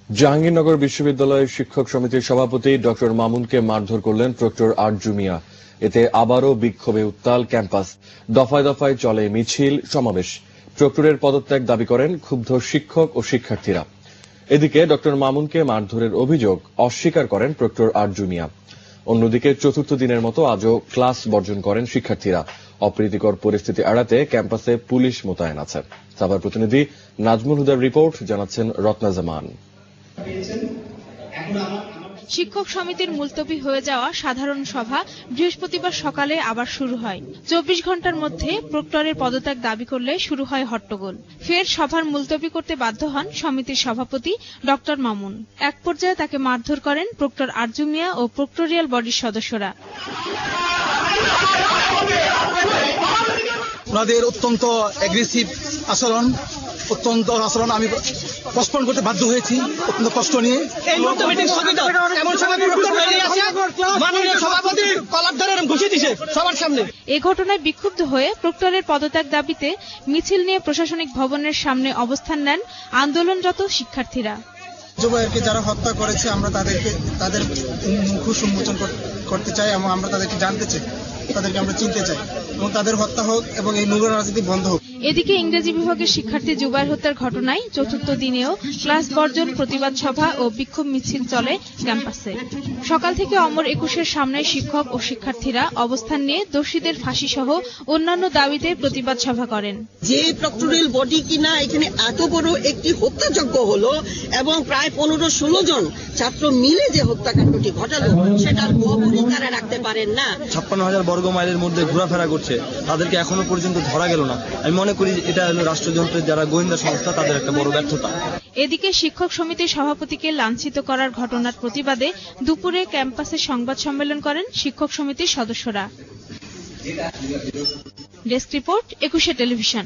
জাহাঙ্গীরনগর বিশ্ববিদ্যালয়ের শিক্ষক সমিতির সভাপতি ডক্টর মামুনকে মারধর করলেন প্রক্টর আরজু মিয়া। এতে আবারও বিক্ষোভে উত্তাল ক্যাম্পাস। দফায় দফায় চলে মিছিল, সমাবেশ। প্রক্টরের পদত্যাগ দাবি করেন ক্ষুব্ধ শিক্ষক ও শিক্ষার্থীরা। এদিকে ডক্টর মামুনকে মারধরের অভিযোগ অস্বীকার করেন প্রক্টর আরজু মিয়া। অন্যদিকে চতুর্থ দিনের মতো আজও ক্লাস বর্জন করেন শিক্ষার্থীরা। অপ্রীতিকর পরিস্থিতি এড়াতে ক্যাম্পাসে পুলিশ মোতায়েন আছে। সাভার প্রতিনিধি নাজমুল হুদার রিপোর্ট, জানাচ্ছেন রত্না জামান। শিক্ষক সমিতির মুলতবি হয়ে যাওয়া সাধারণ সভা বৃহস্পতিবার সকালে আবার শুরু হয়। 24 ঘন্টার মধ্যে প্রক্টরের পদত্যাগ দাবি করলে শুরু হয় হট্টগোল। ফের সভার মুলতবি করতে বাধ্য হন সমিতির সভাপতি ডক্টর মামুন। এক পর্যায়ে তাকে মারধর করেন প্রক্টর আরজু মিয়া ও প্রক্টোরিয়াল বডির সদস্যরা। ওনাদের অত্যন্ত অ্যাগ্রেসিভ আচরণ আমি পোস্টপোন করতে বাধ্য হয়েছি অত্যন্ত কষ্ট নিয়ে। এ ঘটনায় বিক্ষুব্ধ হয়ে প্রক্টরের পদত্যাগ দাবিতে মিছিল নিয়ে প্রশাসনিক ভবনের সামনে অবস্থান নেন আন্দোলনরত শিক্ষার্থীরা। যুবককে যারা হত্যা করেছে আমরা তাদের মুখোশ উন্মোচন করতে চাই এবং আমরা তাদেরকে জানতে চাই, তাদেরকে আমরা চিনতে চাই এবং তাদের হত্যা হোক এবং এই নোংরা রাজনীতি বন্ধ হোক। এদিকে ইংরেজি বিভাগের শিক্ষার্থী জুবায়ের হত্যার ঘটনায় চতুর্থ দিনেও ক্লাস বর্জন, প্রতিবাদ সভা ও বিক্ষোভ মিছিল চলে ক্যাম্পাসে। সকাল থেকে অমর একুশের সামনে শিক্ষক ও শিক্ষার্থীরা অবস্থান নিয়ে দোষীদের ফাঁসি সহ অন্যান্য দাবিতে প্রতিবাদ সভা করেন। যে প্রক্টোরিয়াল বডি কিনা এখানে এত বড় একটি হত্যাযজ্ঞ হলো এবং প্রায় 15-16 জন ছাত্র মিলে যে হত্যাকাণ্ডটি ঘটালো সেটার খবরই তারা রাখতে পারেন না। 56,000 বর্গ মাইলের মধ্যে ঘোরাফেরা করছে, তাদেরকে এখনো পর্যন্ত ধরা গেল না। আমি মনে করি এটা হলো রাষ্ট্রযন্ত্রের যারা গোয়েন্দা সংস্থা তাদের একটা বড় ব্যর্থতা। এদিকে শিক্ষক সমিতির সভাপতিকে লাঞ্ছিত করার ঘটনার প্রতিবাদে দুপুরে ক্যাম্পাসে সংবাদ সম্মেলন করেন শিক্ষক সমিতির সদস্যরা। Desk report, 21 television.